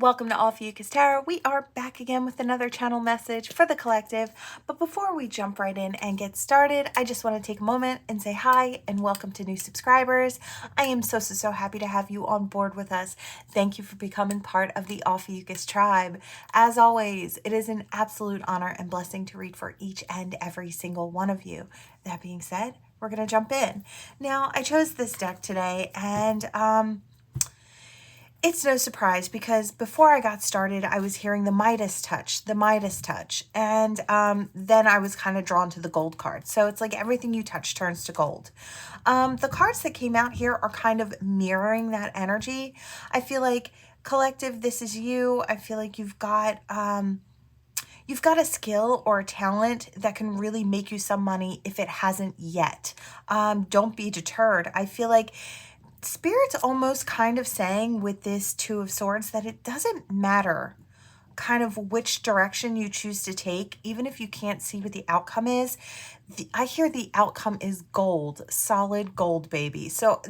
Welcome to Ophiuchus Tarot. We are back again with another channel message for the collective. But before we jump right in and get started, I just want to take a moment and say hi and welcome to new subscribers. I am so happy to have you on board with us. Thank you for becoming part of the Ophiuchus tribe. As always, it is an absolute honor and blessing to read for each and every single one of you. That being said, we're going to jump in. Now, I chose this deck today and it's no surprise because before I got started, I was hearing the Midas touch, and then I was kind of drawn to the gold card. So it's like everything you touch turns to gold. The cards that came out here are kind of mirroring that energy. I feel like collective, this is you. I feel like you've got a skill or a talent that can really make you some money if it hasn't yet. Don't be deterred. I feel like Spirit's almost kind of saying with this Two of Swords that it doesn't matter kind of which direction you choose to take, even if you can't see what the outcome is. I hear the outcome is gold, solid gold, baby. So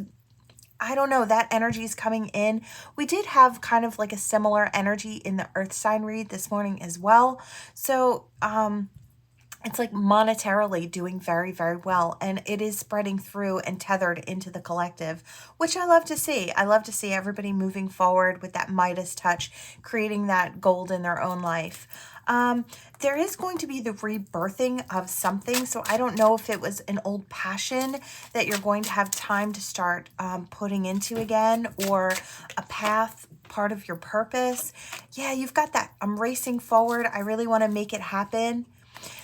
I don't know, that energy is coming in. We did have kind of like a similar energy in the Earth sign read this morning as well. So, it's like monetarily doing very well, and it is spreading through and tethered into the collective, which I love to see. I love to see everybody moving forward with that Midas touch, creating that gold in their own life. There is going to be the rebirthing of something, so I don't know if it was an old passion that you're going to have time to start putting into again, or a path, part of your purpose. Yeah, you've got that. I'm racing forward. I really want to make it happen.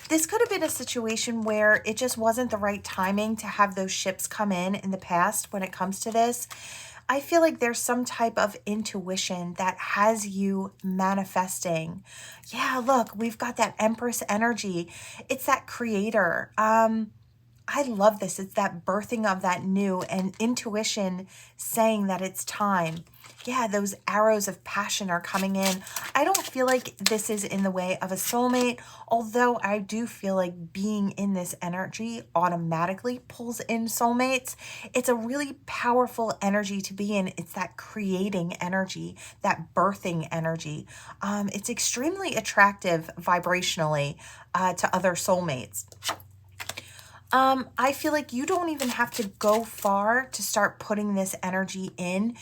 This could have been a situation where it just wasn't the right timing to have those ships come in the past when it comes to this. I feel like there's some type of intuition that has you manifesting. Yeah, look, we've got that Empress energy. It's that creator. I love this. It's that birthing of that new and intuition saying that it's time. Yeah, those arrows of passion are coming in. I don't feel like this is in the way of a soulmate, although I do feel like being in this energy automatically pulls in soulmates. It's a really powerful energy to be in. It's that creating energy, that birthing energy. It's extremely attractive vibrationally to other soulmates. I feel like you don't even have to go far to start putting this energy in.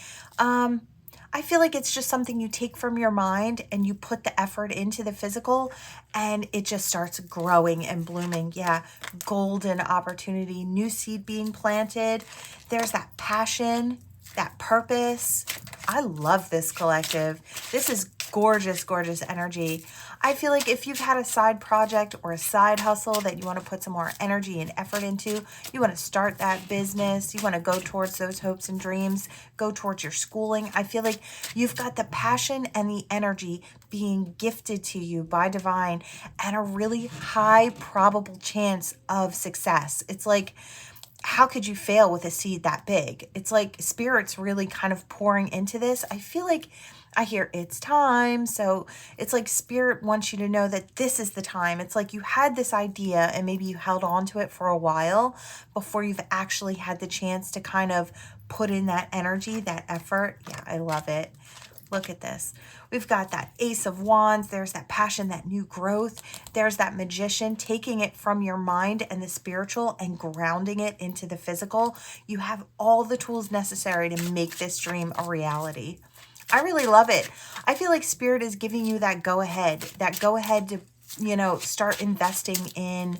I feel like it's just something you take from your mind and you put the effort into the physical, and it just starts growing and blooming. Yeah, golden opportunity, new seed being planted. There's that passion, that purpose. I love this collective. This is gorgeous energy. I feel like if you've had a side project or a side hustle that you want to put some more energy and effort into, you want to start that business, you want to go towards those hopes and dreams, go towards your schooling. I feel like you've got the passion and the energy being gifted to you by divine and a really high probable chance of success. It's like, how could you fail with a seed that big? It's like Spirit's really kind of pouring into this. I feel like I hear it's time. So it's like Spirit wants you to know that this is the time. It's like you had this idea and maybe you held on to it for a while before you've actually had the chance to kind of put in that energy, that effort. Yeah, I love it. Look at this. We've got that Ace of Wands. There's that passion, that new growth. There's that Magician, taking it from your mind and the spiritual and grounding it into the physical. You have all the tools necessary to make this dream a reality. I really love it. I feel like Spirit is giving you that go-ahead to, you know, start investing in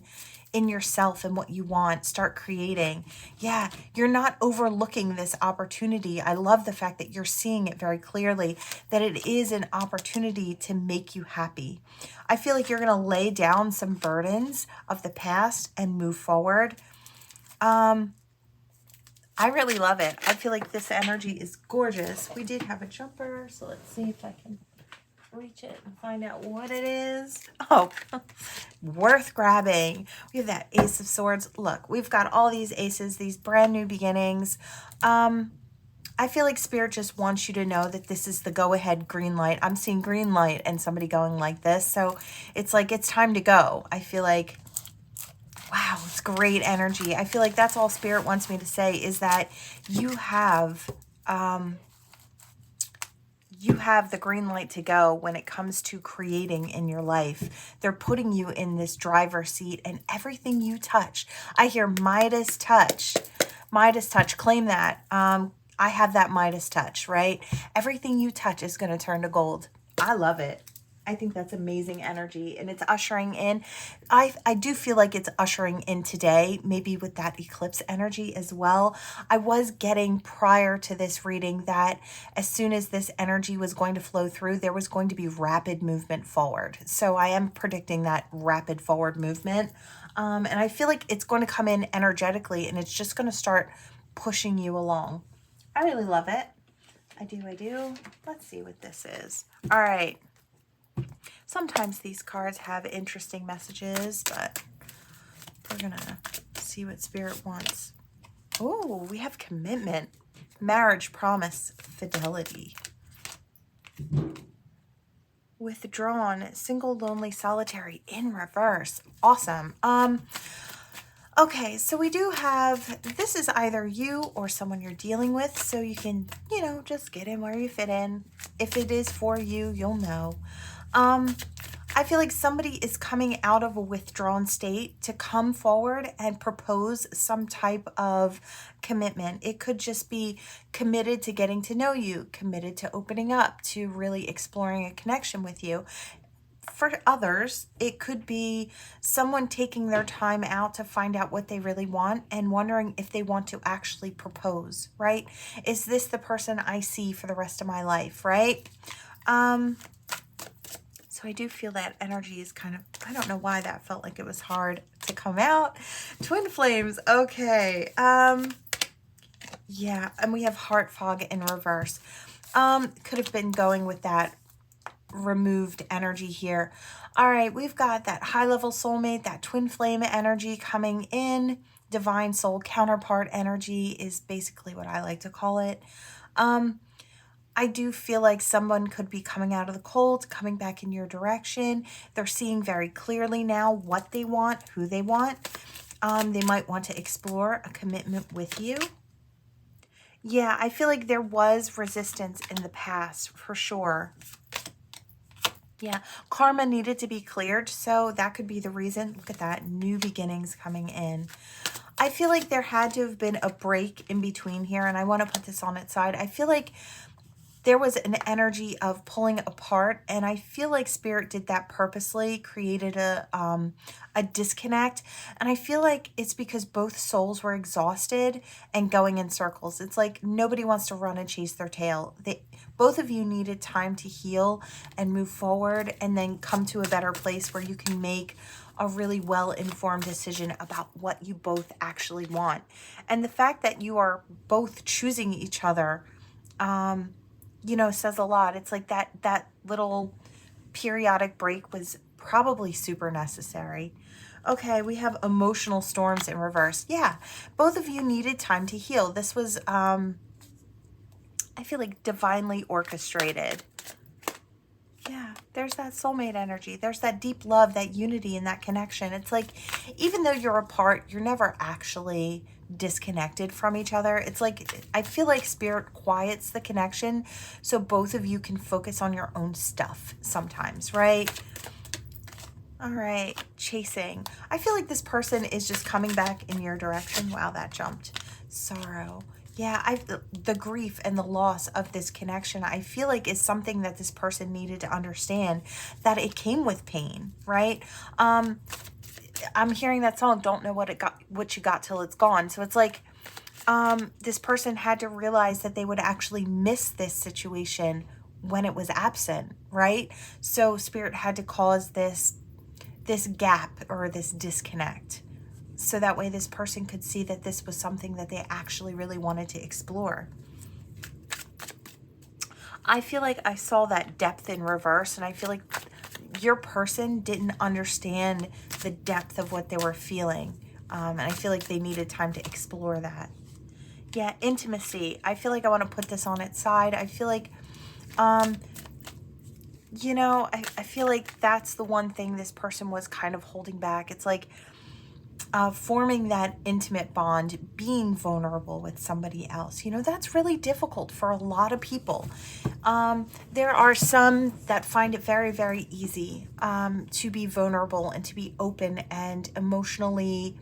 yourself and what you want, start creating. Yeah, you're not overlooking this opportunity. I love the fact that you're seeing it very clearly, that it is an opportunity to make you happy. I feel like you're going to lay down some burdens of the past and move forward. I really love it. I feel like this energy is gorgeous. We did have a jumper, so let's see if I can reach it and find out what it is. Oh, worth grabbing. We have that Ace of Swords. Look, we've got all these aces, these brand new beginnings. I feel like Spirit just wants you to know that this is the go-ahead green light. I'm seeing green light and somebody going like this. So it's like it's time to go. I feel like, wow, it's great energy. I feel like that's all Spirit wants me to say, is that you have you have the green light to go when it comes to creating in your life. They're putting you in this driver's seat, and everything you touch. I hear Midas touch. Midas touch. Claim that. I have that Midas touch, right? Everything you touch is going to turn to gold. I love it. I think that's amazing energy, and it's ushering in. I do feel like it's ushering in today, maybe with that eclipse energy as well. I was getting prior to this reading that as soon as this energy was going to flow through, there was going to be rapid movement forward. So I am predicting that rapid forward movement. And I feel like it's going to come in energetically, and it's just going to start pushing you along. I really love it. I do. Let's see what this is. All right. Sometimes these cards have interesting messages, but we're going to see what Spirit wants. Oh, we have commitment, marriage, promise, fidelity. Withdrawn, single, lonely, solitary, in reverse. Awesome. Okay, so we do have, this is either you or someone you're dealing with, so you can, just get in where you fit in. If it is for you, you'll know. I feel like somebody is coming out of a withdrawn state to come forward and propose some type of commitment. It could just be committed to getting to know you, committed to opening up, to really exploring a connection with you. For others, it could be someone taking their time out to find out what they really want and wondering if they want to actually propose, right? Is this the person I see for the rest of my life, right? So I do feel that energy is kind of, I don't know why that felt like it was hard to come out. Twin flames, okay. Yeah, and we have heart fog in reverse. Could have been going with that removed energy here. All right, we've got that high level soulmate, that twin flame energy coming in. Divine soul counterpart energy is basically what I like to call it. I do feel like someone could be coming out of the cold, coming back in your direction. They're seeing very clearly now what they want, who they want. They might want to explore a commitment with you. Yeah, I feel like there was resistance in the past for sure. Yeah, karma needed to be cleared, so that could be the reason. Look at that, new beginnings coming in. I feel like there had to have been a break in between here, and I want to put this on its side. I feel like there was an energy of pulling apart, and I feel like Spirit did that purposely, created a disconnect, and I feel like it's because both souls were exhausted and going in circles. It's like nobody wants to run and chase their tail. Both of you needed time to heal and move forward and then come to a better place where you can make a really well-informed decision about what you both actually want. And the fact that you are both choosing each other, says a lot. It's like that little periodic break was probably super necessary. Okay, we have emotional storms in reverse. Yeah, both of you needed time to heal. This was, I feel like divinely orchestrated. Yeah, there's that soulmate energy. There's that deep love, that unity, and that connection. It's like, even though you're apart, you're never actually disconnected from each other. It's like, I feel like Spirit quiets the connection so both of you can focus on your own stuff sometimes, right? All right, chasing. I feel like this person is just coming back in your direction. Wow, that jumped. Sorrow. Yeah, the grief and the loss of this connection, I feel like is something that this person needed to understand, that it came with pain, right? I'm hearing that song, don't know what you got till it's gone. So it's like this person had to realize that they would actually miss this situation when it was absent, right? So Spirit had to cause this gap or this disconnect, so that way this person could see that this was something that they actually really wanted to explore. I feel like I saw that depth in reverse, and I feel like your person didn't understand the depth of what they were feeling. And I feel like they needed time to explore that. Yeah, intimacy. I feel like I want to put this on its side. I feel like, I feel like that's the one thing this person was kind of holding back. It's like forming that intimate bond, being vulnerable with somebody else. You know, that's really difficult for a lot of people. There are some that find it very, very easy to be vulnerable and to be open and emotionally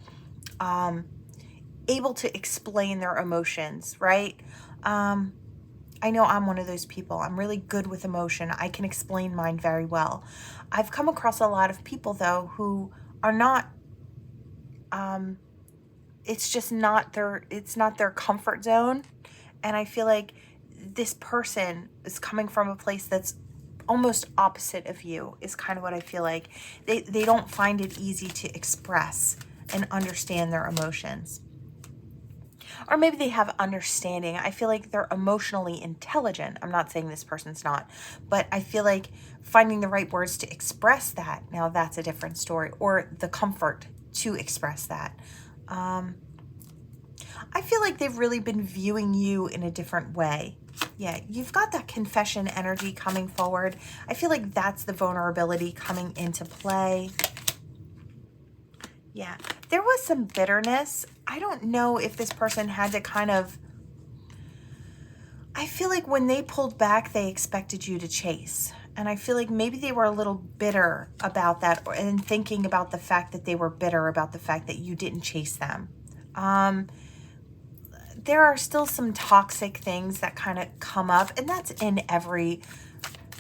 able to explain their emotions, right? I know I'm one of those people. I'm really good with emotion. I can explain mine very well. I've come across a lot of people, though, who are not, it's just not it's not their comfort zone. And I feel like this person is coming from a place that's almost opposite of you, is kind of what I feel like. They don't find it easy to express and understand their emotions. Or maybe they have understanding. I feel like they're emotionally intelligent. I'm not saying this person's not, but I feel like finding the right words to express that, now that's a different story, or the comfort to express that. I feel like they've really been viewing you in a different way. Yeah, you've got that confession energy coming forward. I feel like that's the vulnerability coming into play. Yeah, there was some bitterness. I don't know if this person had to kind of, I feel like when they pulled back, they expected you to chase. And I feel like maybe they were a little bitter about that, and thinking about the fact that they were bitter about the fact that you didn't chase them. There are still some toxic things that kind of come up, and that's in every,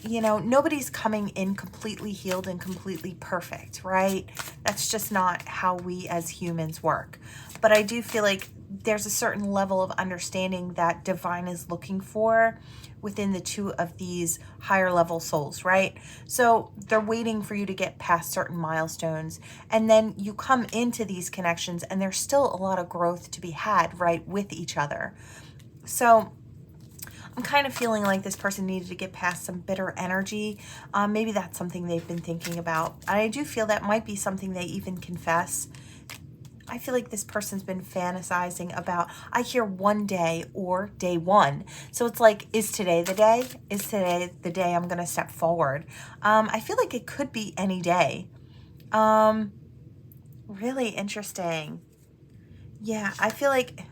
you know, nobody's coming in completely healed and completely perfect, right? That's just not how we as humans work. But I do feel like there's a certain level of understanding that divine is looking for within the two of these higher level souls, right? So they're waiting for you to get past certain milestones, and then you come into these connections and there's still a lot of growth to be had, right, with each other. So I'm kind of feeling like this person needed to get past some bitter energy. Maybe that's something they've been thinking about. I do feel that might be something they even confess. I feel like this person's been fantasizing about, I hear one day or day one. So it's like, is today the day? Is today the day I'm going to step forward? I feel like it could be any day. Really interesting. Yeah, I feel like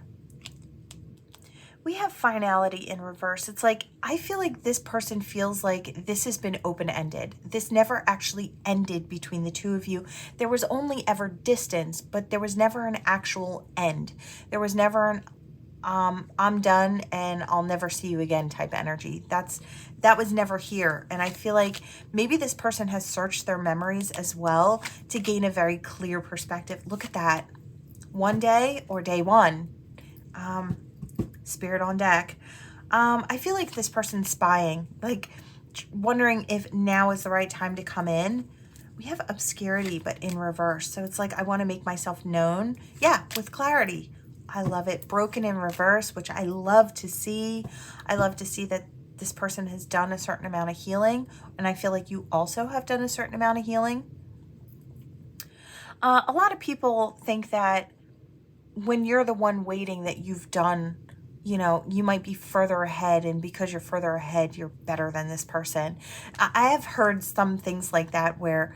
we have finality in reverse. It's like, I feel like this person feels like this has been open-ended. This never actually ended between the two of you. There was only ever distance, but there was never an actual end. There was never an I'm done and I'll never see you again type energy. That was never here. And I feel like maybe this person has searched their memories as well to gain a very clear perspective. Look at that. One day or day one. Spirit on deck. I feel like this person's spying, like wondering if now is the right time to come in. We have obscurity, but in reverse. So it's like, I want to make myself known. Yeah, with clarity. I love it. Broken in reverse, which I love to see. I love to see that this person has done a certain amount of healing. And I feel like you also have done a certain amount of healing. A lot of people think that when you're the one waiting that you've done, you know, you might be further ahead, and because you're further ahead, you're better than this person. I have heard some things like that where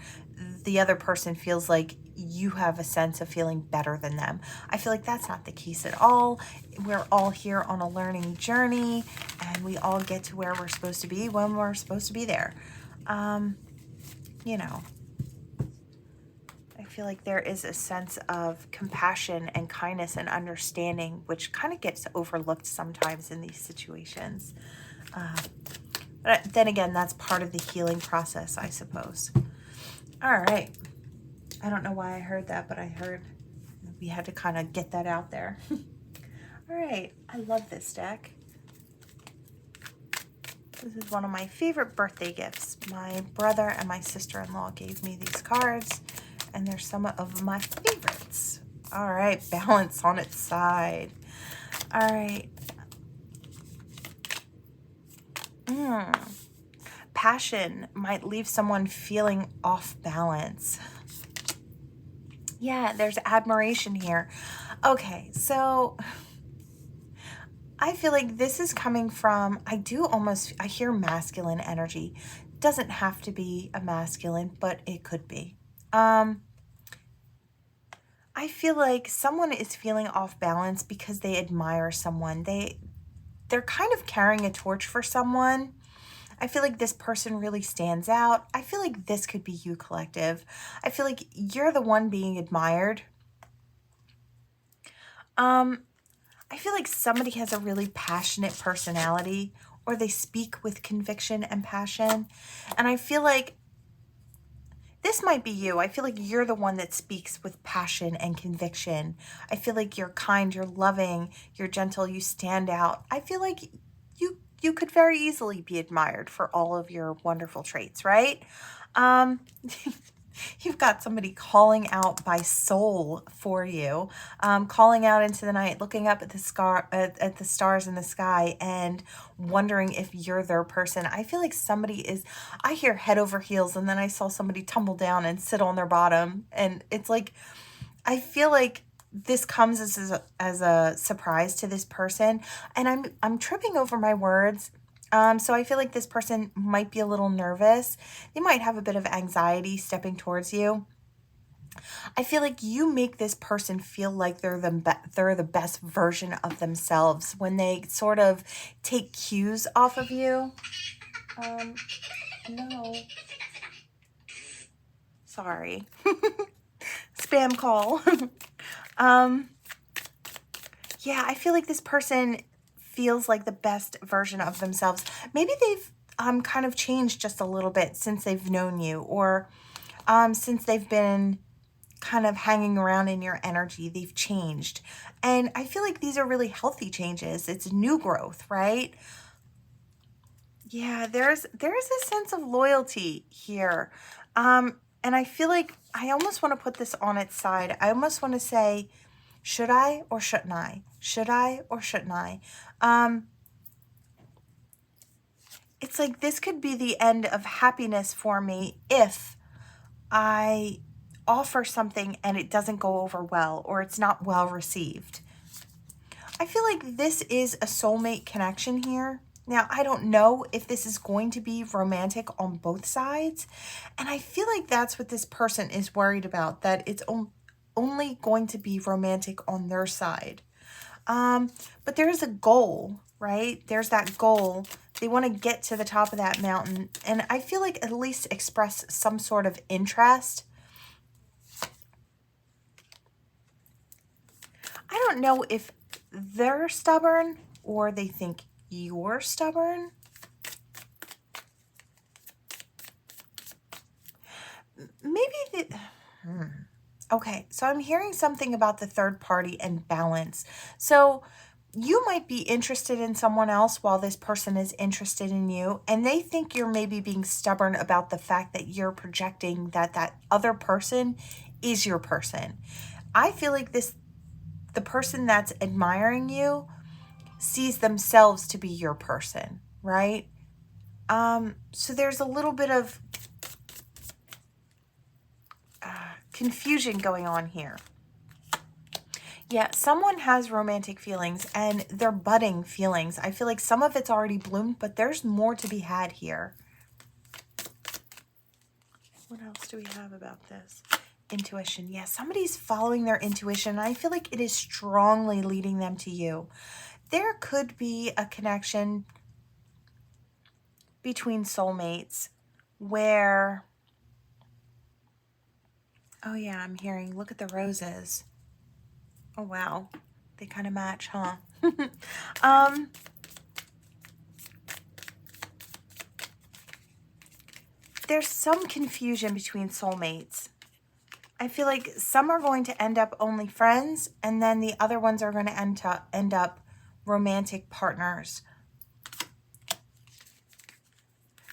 the other person feels like you have a sense of feeling better than them. I feel like that's not the case at all. We're all here on a learning journey, and we all get to where we're supposed to be when we're supposed to be there. You know, I feel like there is a sense of compassion and kindness and understanding, which kind of gets overlooked sometimes in these situations. But then again, that's part of the healing process, I suppose. All right. I don't know why I heard that, but I heard we had to kind of get that out there. All right. I love this deck. This is one of my favorite birthday gifts. My brother and my sister-in-law gave me these cards, and they're some of my favorites. All right, balance on its side. All right. Passion might leave someone feeling off balance. Yeah, there's admiration here. Okay, so I feel like this is coming from, I hear masculine energy. Doesn't have to be a masculine, but it could be. I I feel like someone is feeling off balance because they admire someone. They're kind of carrying a torch for someone. I feel like this person really stands out. I feel like this could be you, collective. I feel like you're the one being admired. I feel like somebody has a really passionate personality, or they speak with conviction and passion. And I feel like this might be you. I feel like you're the one that speaks with passion and conviction. I feel like you're kind, you're loving, you're gentle, you stand out. I feel like you could very easily be admired for all of your wonderful traits, right? You've got somebody calling out by soul for you, calling out into the night, looking up at at the stars in the sky, and wondering if you're their person. I feel like somebody is. I hear head over heels, and then I saw somebody tumble down and sit on their bottom, and it's like I feel like this comes as a surprise to this person, and I'm tripping over my words. So I feel like this person might be a little nervous. They might have a bit of anxiety stepping towards you. I feel like you make this person feel like they're the best version of themselves when they sort of take cues off of you. No. Sorry. Spam call. Yeah, I feel like this person feels like the best version of themselves. Maybe they've kind of changed just a little bit since they've known you, or since they've been kind of hanging around in your energy. They've changed. And I feel like these are really healthy changes. It's new growth, right? Yeah, there's a sense of loyalty here. And I feel like I almost want to put this on its side. I almost want to say, should I or shouldn't I? Should I or shouldn't I? It's like this could be the end of happiness for me if I offer something and it doesn't go over well, or it's not well received. I feel like this is a soulmate connection here. Now, I don't know if this is going to be romantic on both sides. And I feel like that's what this person is worried about, that it's only going to be romantic on their side. But there is a goal, right? There's that goal. They want to get to the top of that mountain. And I feel like at least express some sort of interest. I don't know if they're stubborn or they think you're stubborn. Maybe Okay, so I'm hearing something about the third party and balance. So you might be interested in someone else while this person is interested in you, and they think you're maybe being stubborn about the fact that you're projecting that that other person is your person. I feel like the person that's admiring you sees themselves to be your person, right? So there's a little bit of confusion going on here. Yeah, someone has romantic feelings and they're budding feelings. I feel like some of it's already bloomed, but there's more to be had here. What else do we have about this? Intuition. Yeah, somebody's following their intuition. I feel like it is strongly leading them to you. There could be a connection between soulmates where, oh yeah, I'm hearing, look at the roses. Oh, wow. They kind of match, huh? There's some confusion between soulmates. I feel like some are going to end up only friends, and then the other ones are going to end up romantic partners.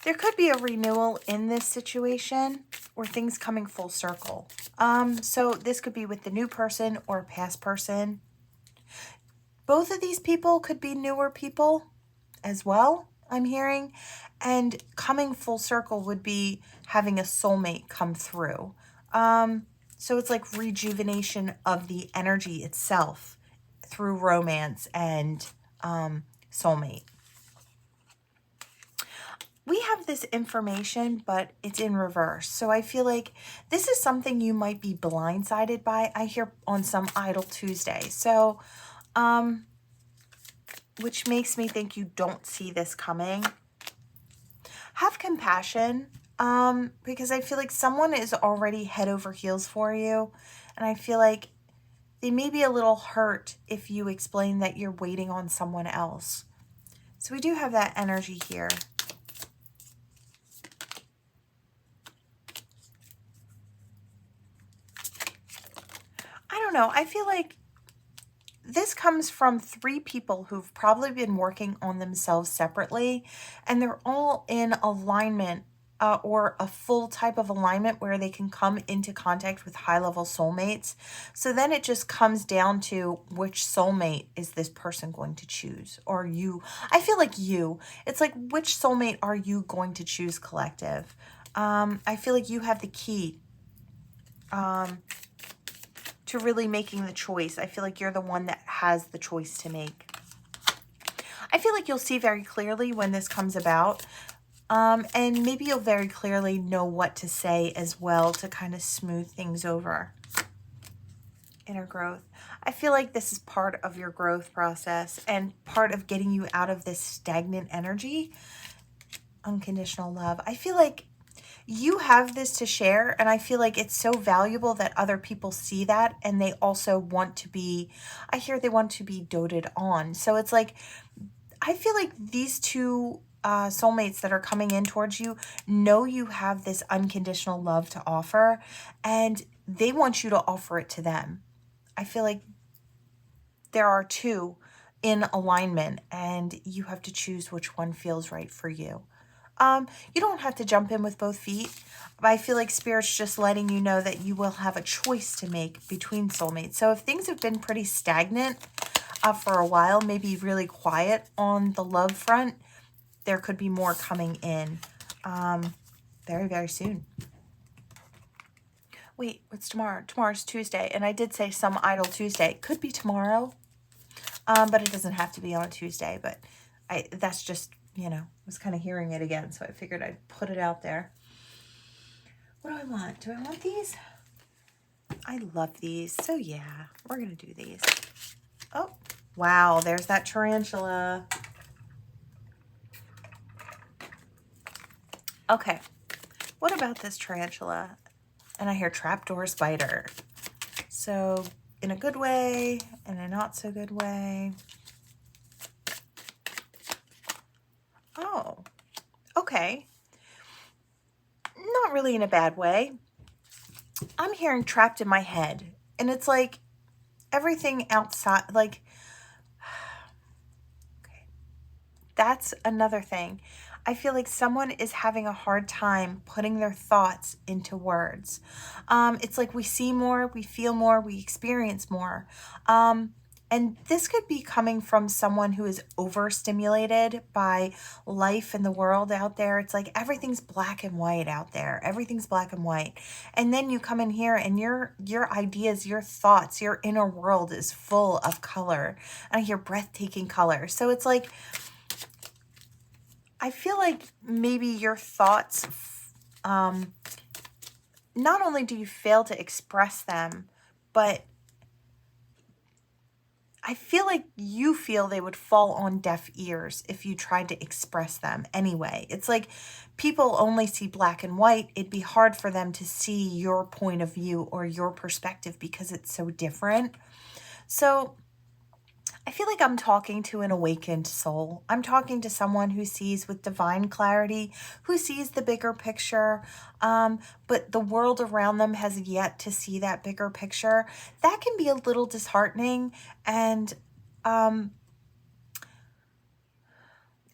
There could be a renewal in this situation, or things coming full circle. So this could be with the new person or a past person. Both of these people could be newer people as well, I'm hearing. And coming full circle would be having a soulmate come through. So it's like rejuvenation of the energy itself through romance and soulmate. we have this information, but it's in reverse. So I feel like this is something you might be blindsided by. I hear on some Idle Tuesday. So, which makes me think you don't see this coming. Have compassion, because I feel like someone is already head over heels for you. And I feel like they may be a little hurt if you explain that you're waiting on someone else. So we do have that energy here. I don't know. I feel like this comes from 3 people who've probably been working on themselves separately, and they're all in alignment, or a full type of alignment where they can come into contact with high-level soulmates. So then it just comes down to which soulmate is this person going to choose, or you. I feel like you. It's like, which soulmate are you going to choose, collective? I feel like you have the key to really making the choice. I feel like you're the one that has the choice to make. I feel like you'll see very clearly when this comes about. And maybe you'll very clearly know what to say as well to kind of smooth things over. Inner growth. I feel like this is part of your growth process and part of getting you out of this stagnant energy. Unconditional love. I feel like you have this to share, and I feel like it's so valuable that other people see that, and they also want to be, I hear they want to be doted on. So it's like, I feel like these 2 soulmates that are coming in towards you know you have this unconditional love to offer, and they want you to offer it to them. I feel like there are 2 in alignment, and you have to choose which one feels right for you. You don't have to jump in with both feet, but I feel like Spirit's just letting you know that you will have a choice to make between soulmates. So if things have been pretty stagnant for a while, maybe really quiet on the love front, there could be more coming in very, very soon. Wait, what's tomorrow? Tomorrow's Tuesday, and I did say some Idle Tuesday. Could be tomorrow, but it doesn't have to be on a Tuesday, but that's just, you know, I was kind of hearing it again, so I figured I'd put it out there. What do I want? Do I want these? I love these. So yeah, we're going to do these. Oh, wow. There's that tarantula. Okay. What about this tarantula? And I hear trapdoor spider. So in a good way, in a not so good way. Oh, okay. Not really in a bad way. I'm hearing trapped in my head. And it's like everything outside, like, okay. That's another thing. I feel like someone is having a hard time putting their thoughts into words. It's like we see more, we feel more, we experience more. And this could be coming from someone who is overstimulated by life and the world out there. It's like everything's black and white out there. Everything's black and white. And then you come in here and your ideas, your thoughts, your inner world is full of color. And I hear breathtaking color. So it's like, I feel like maybe your thoughts, not only do you fail to express them, but I feel like you feel they would fall on deaf ears if you tried to express them anyway. It's like people only see black and white. It'd be hard for them to see your point of view or your perspective because it's so different. So I feel like I'm talking to an awakened soul. I'm talking to someone who sees with divine clarity, who sees the bigger picture, but the world around them has yet to see that bigger picture. That can be a little disheartening, and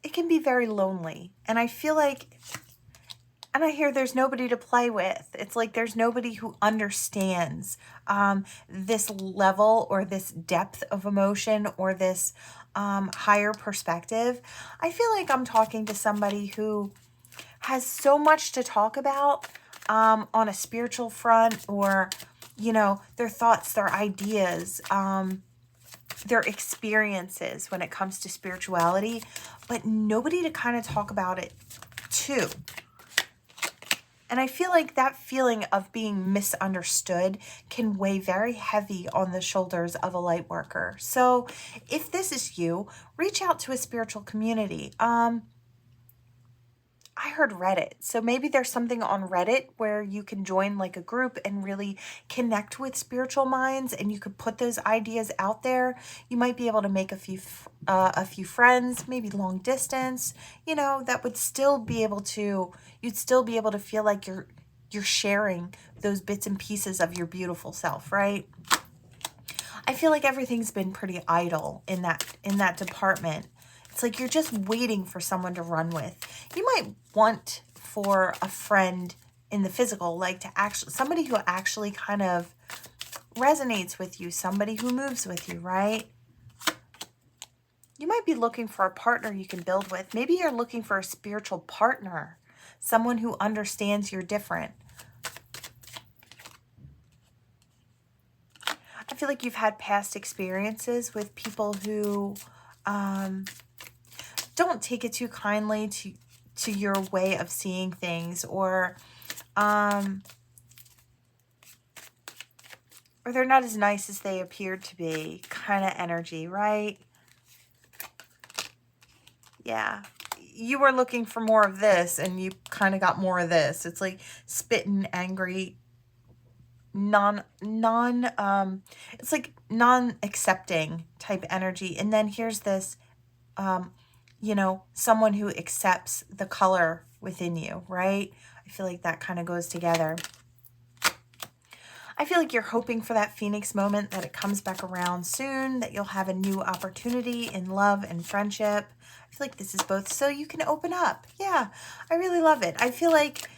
it can be very lonely. And I feel like, and I hear there's nobody to play with. It's like there's nobody who understands this level or this depth of emotion or this higher perspective. I feel like I'm talking to somebody who has so much to talk about on a spiritual front, or, you know, their thoughts, their ideas, their experiences when it comes to spirituality, but nobody to kind of talk about it 2. And I feel like that feeling of being misunderstood can weigh very heavy on the shoulders of a light worker. So if this is you, reach out to a spiritual community. I heard Reddit. So maybe there's something on Reddit where you can join like a group and really connect with spiritual minds, and you could put those ideas out there. You might be able to make a few friends, maybe long distance, that would still be able to, you'd still be able to feel like you're sharing those bits and pieces of your beautiful self, right? I feel like everything's been pretty idle in that department. It's like you're just waiting for someone to run with. You might want for a friend in the physical, like somebody who actually kind of resonates with you, somebody who moves with you, right? You might be looking for a partner you can build with. Maybe you're looking for a spiritual partner, someone who understands you're different. I feel like you've had past experiences with people who don't take it too kindly to your way of seeing things, or they're not as nice as they appeared to be, kind of energy, right? Yeah. You were looking for more of this and you kind of got more of this. It's like spitting, angry, it's like non-accepting type energy. And then here's this, someone who accepts the color within you, right? I feel like that kind of goes together. I feel like you're hoping for that Phoenix moment, that it comes back around soon, that you'll have a new opportunity in love and friendship. I feel like this is both, so you can open up. Yeah, I really love it. I feel like,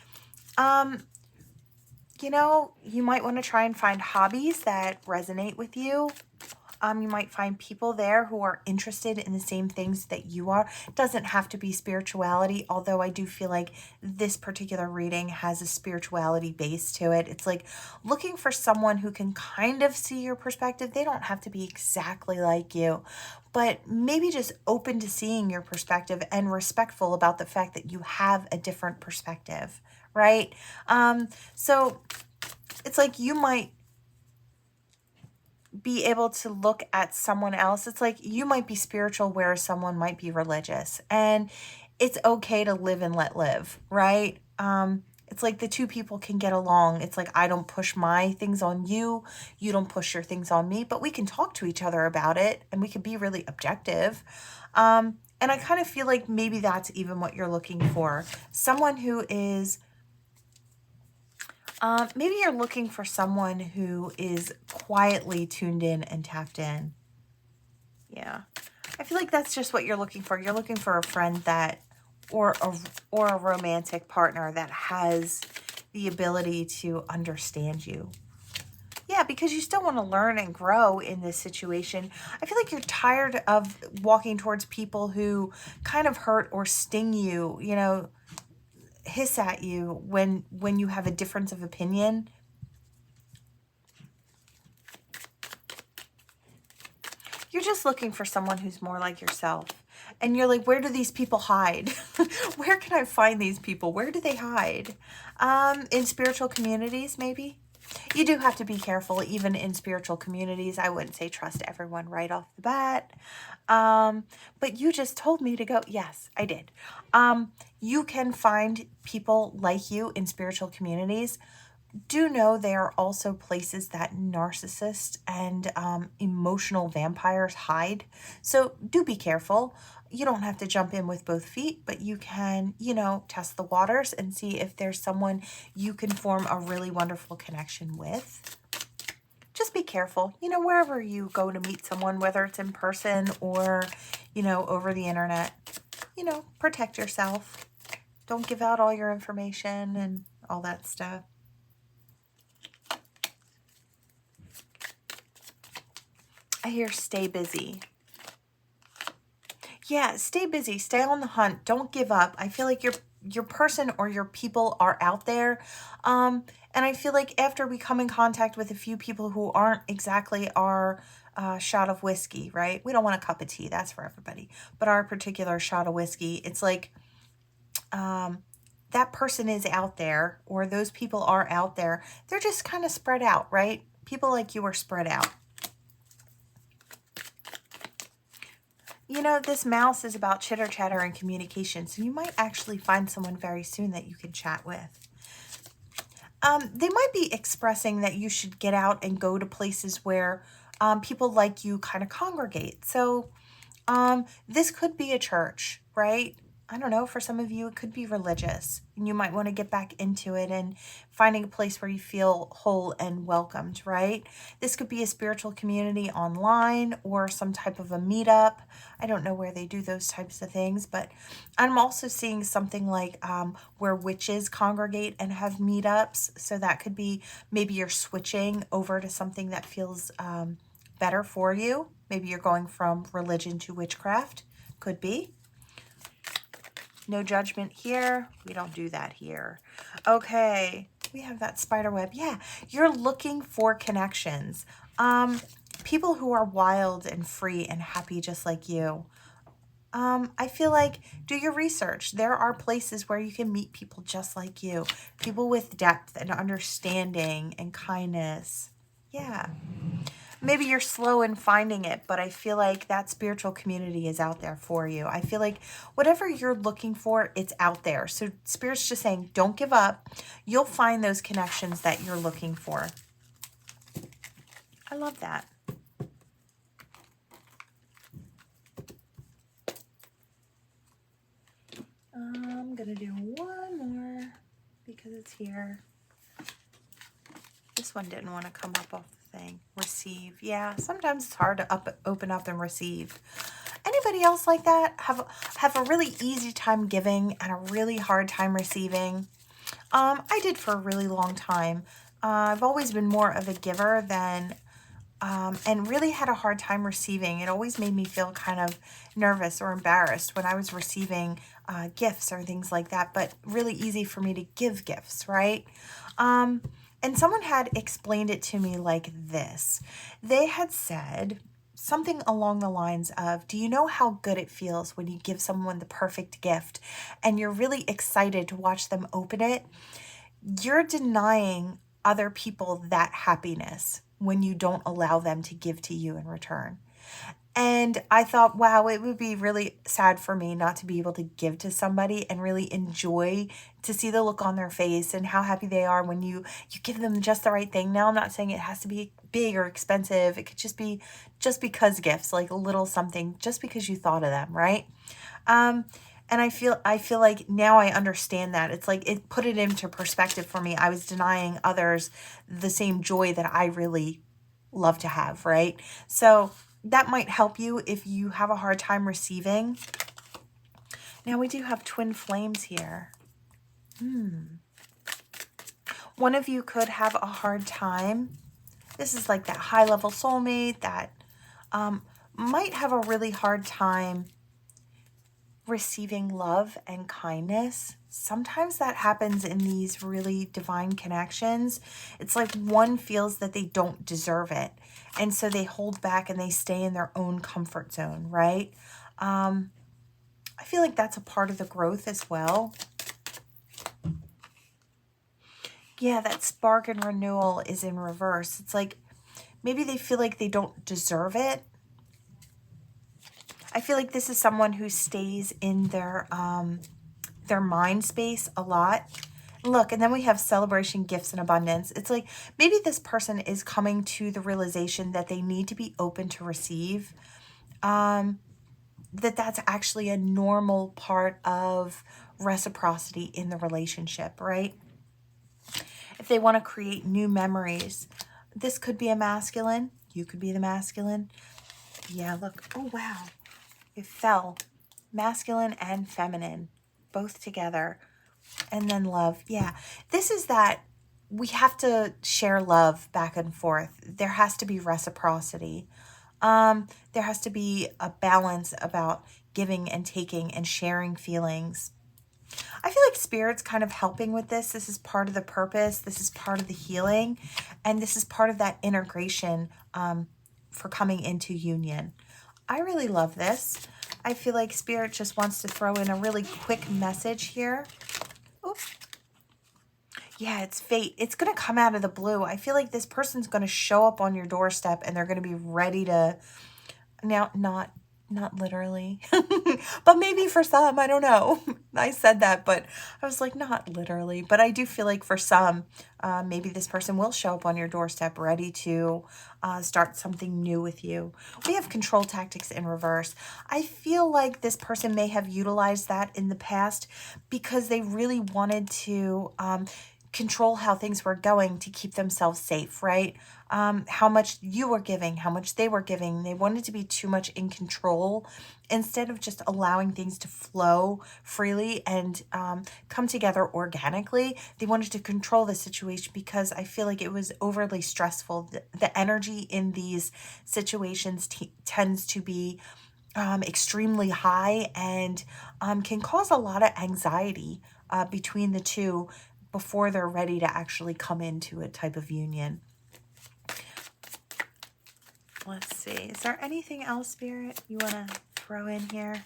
you might want to try and find hobbies that resonate with you. You might find people there who are interested in the same things that you are. It doesn't have to be spirituality, although I do feel like this particular reading has a spirituality base to it. It's like looking for someone who can kind of see your perspective. They don't have to be exactly like you, but maybe just open to seeing your perspective and respectful about the fact that you have a different perspective, right? So it's like you might be able to look at someone else. It's like you might be spiritual where someone might be religious, and it's okay to live and let live, right? It's like the two people can get along. It's like I don't push my things on you, you don't push your things on me, but we can talk to each other about it and we can be really objective. And I kind of feel like maybe that's even what you're looking for. Someone who is maybe you're looking for someone who is quietly tuned in and tapped in. Yeah. I feel like that's just what you're looking for. You're looking for a friend that, or a romantic partner that has the ability to understand you. Yeah, because you still want to learn and grow in this situation. I feel like you're tired of walking towards people who kind of hurt or sting you, hiss at you when you have a difference of opinion. You're just looking for someone who's more like yourself. And you're like, where do these people hide? Where can I find these people? Where do they hide? In spiritual communities, maybe. You do have to be careful, even in spiritual communities. I wouldn't say trust everyone right off the bat. But you just told me to go. Yes, I did. You can find people like you in spiritual communities. Do know there are also places that narcissists and emotional vampires hide. So do be careful. You don't have to jump in with both feet, but you can, test the waters and see if there's someone you can form a really wonderful connection with. Just be careful, wherever you go to meet someone, whether it's in person or, over the internet, protect yourself. Don't give out all your information and all that stuff. I hear stay busy. Yeah, stay busy. Stay on the hunt. Don't give up. I feel like your person or your people are out there. And I feel like after we come in contact with a few people who aren't exactly our shot of whiskey, right? We don't want a cup of tea. That's for everybody. But our particular shot of whiskey, it's like that person is out there, or those people are out there. They're just kind of spread out, right? People like you are spread out. You know, this mouse is about chitter chatter and communication. So you might actually find someone very soon that you can chat with. They might be expressing that you should get out and go to places where people like you kind of congregate. So this could be a church, right? I don't know, for some of you, it could be religious. And you might want to get back into it and finding a place where you feel whole and welcomed, right? This could be a spiritual community online or some type of a meetup. I don't know where they do those types of things, but I'm also seeing something like where witches congregate and have meetups. So that could be maybe you're switching over to something that feels better for you. Maybe you're going from religion to witchcraft. Could be. No judgment here. We don't do that here. Okay. We have that spider web. Yeah. You're looking for connections. People who are wild and free and happy just like you. I feel like do your research. There are places where you can meet people just like you. People with depth and understanding and kindness. Yeah. Maybe you're slow in finding it, but I feel like that spiritual community is out there for you. I feel like whatever you're looking for, it's out there. So Spirit's just saying, don't give up. You'll find those connections that you're looking for. I love that. I'm going to do one more because it's here. This one didn't want to come up off the thing. Receive. Yeah, sometimes it's hard to open up and receive. Anybody else like that? Have a really easy time giving and a really hard time receiving? I did for a really long time. I've always been more of a giver than, and really had a hard time receiving. It always made me feel kind of nervous or embarrassed when I was receiving gifts or things like that, but really easy for me to give gifts, right? And someone had explained it to me like this. They had said something along the lines of, do you know how good it feels when you give someone the perfect gift and you're really excited to watch them open it? You're denying other people that happiness when you don't allow them to give to you in return. And I thought, wow, it would be really sad for me not to be able to give to somebody and really enjoy to see the look on their face and how happy they are when you give them just the right thing. Now, I'm not saying it has to be big or expensive. It could just be just because gifts, like a little something, just because you thought of them, right? And I feel like now I understand that. It's like it put it into perspective for me. I was denying others the same joy that I really love to have, right? So that might help you if you have a hard time receiving. Now we do have twin flames here. One of you could have a hard time. This is like that high-level soulmate that might have a really hard time receiving love and kindness. Sometimes that happens in these really divine connections. It's like one feels that they don't deserve it. And so they hold back and they stay in their own comfort zone, right? I feel like that's a part of the growth as well. Yeah, that spark and renewal is in reverse. It's like maybe they feel like they don't deserve it. I feel like this is someone who stays in their mind space a lot. Look, and then we have celebration, gifts, and abundance. It's like maybe this person is coming to the realization that they need to be open to receive. That's actually a normal part of reciprocity in the relationship, right? If they want to create new memories, this could be a masculine. You could be the masculine. Yeah, look. Oh, wow. It fell. Masculine and feminine, both together. And then love. Yeah. This is that we have to share love back and forth. There has to be reciprocity. There has to be a balance about giving and taking and sharing feelings. I feel like Spirit's kind of helping with this. This is part of the purpose. This is part of the healing. And this is part of that integration for coming into union. I really love this. I feel like Spirit just wants to throw in a really quick message here. Oops. Yeah, it's fate. It's going to come out of the blue. I feel like this person's going to show up on your doorstep and they're going to be ready to, now, not literally, but maybe for some, I don't know. I said that, but I was like, not literally, but I do feel like for some, maybe this person will show up on your doorstep ready to start something new with you. We have control tactics in reverse. I feel like this person may have utilized that in the past because they really wanted to control how things were going to keep themselves safe, right? How much you were giving, how much they were giving. They wanted to be too much in control instead of just allowing things to flow freely and come together organically. They wanted to control the situation because I feel like it was overly stressful. The energy in these situations tends to be extremely high and can cause a lot of anxiety between the two before they're ready to actually come into a type of union. Let's see. Is there anything else, Spirit, you want to throw in here?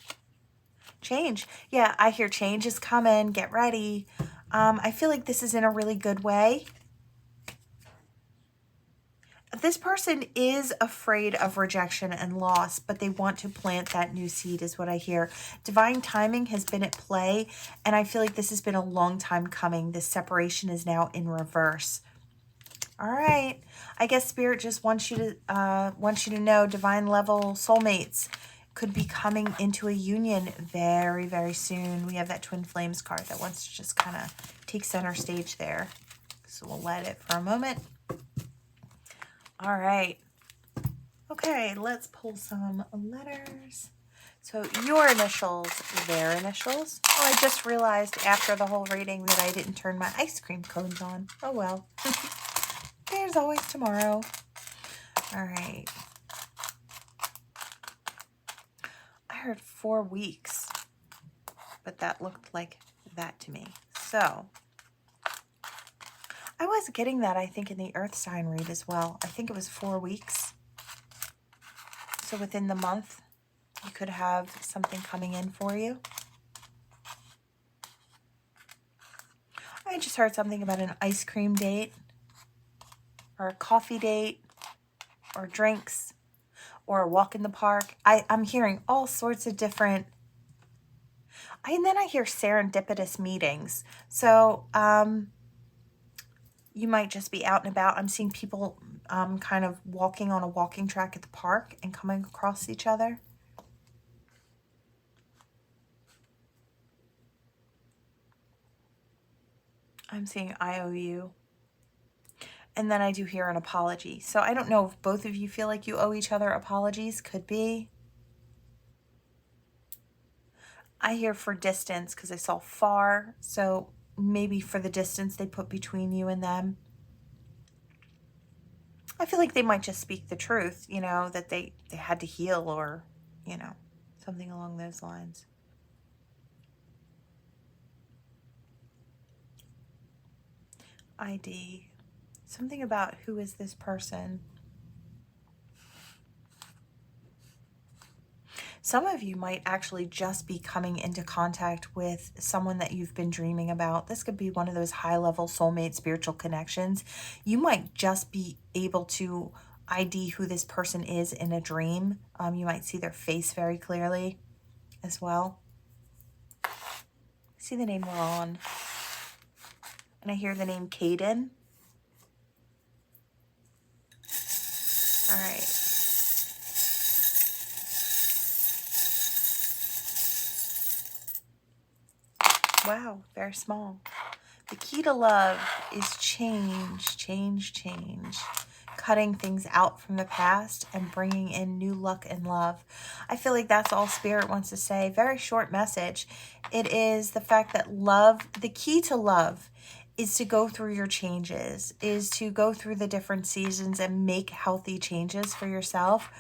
Change. Yeah, I hear change is coming. Get ready. I feel like this is in a really good way. This person is afraid of rejection and loss, but they want to plant that new seed is what I hear. Divine timing has been at play, and I feel like this has been a long time coming. This separation is now in reverse. All right. I guess Spirit just wants you to know divine level soulmates could be coming into a union very, very soon. We have that Twin Flames card that wants to just kind of take center stage there. So we'll let it for a moment. All right. Okay, let's pull some letters. So your initials, their initials. Oh, I just realized after the whole reading that I didn't turn my ice cream cones on. Oh, well. There's always tomorrow. All right. I heard 4 weeks, but that looked like that to me. So I was getting that, I think, in the Earth sign read as well. I think it was 4 weeks. So within the month, you could have something coming in for you. I just heard something about an ice cream date or a coffee date or drinks or a walk in the park. I'm hearing all sorts of different, and then I hear serendipitous meetings. So you might just be out and about. I'm seeing people kind of walking on a walking track at the park and coming across each other. I'm seeing I owe you. And then I do hear an apology. So I don't know if both of you feel like you owe each other apologies. Could be. I hear for distance because I saw far. So maybe for the distance they put between you and them. I feel like they might just speak the truth, you know, that they had to heal or, you know, something along those lines. ID. Something about who is this person. Some of you might actually just be coming into contact with someone that you've been dreaming about. This could be one of those high-level soulmate spiritual connections. You might just be able to ID who this person is in a dream. You might see their face very clearly as well. I see the name Ron. And I hear the name Caden. All right. Wow, very small. The key to love is change, change, change. Cutting things out from the past and bringing in new luck and love. I feel like that's all Spirit wants to say. Very short message. It is the fact that love, the key to love is to go through your changes, is to go through the different seasons and make healthy changes for yourself,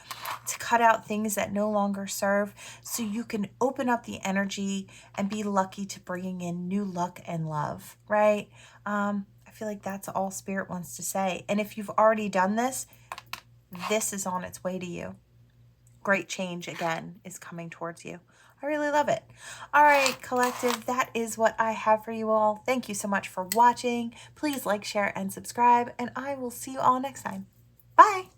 to cut out things that no longer serve so you can open up the energy and be lucky to bringing in new luck and love, right? I feel like that's all Spirit wants to say. And if you've already done this, this is on its way to you. great change again is coming towards you. I really love it. All right, collective, that is what I have for you all. Thank you so much for watching. Please like, share, and subscribe, and I will see you all next time. Bye.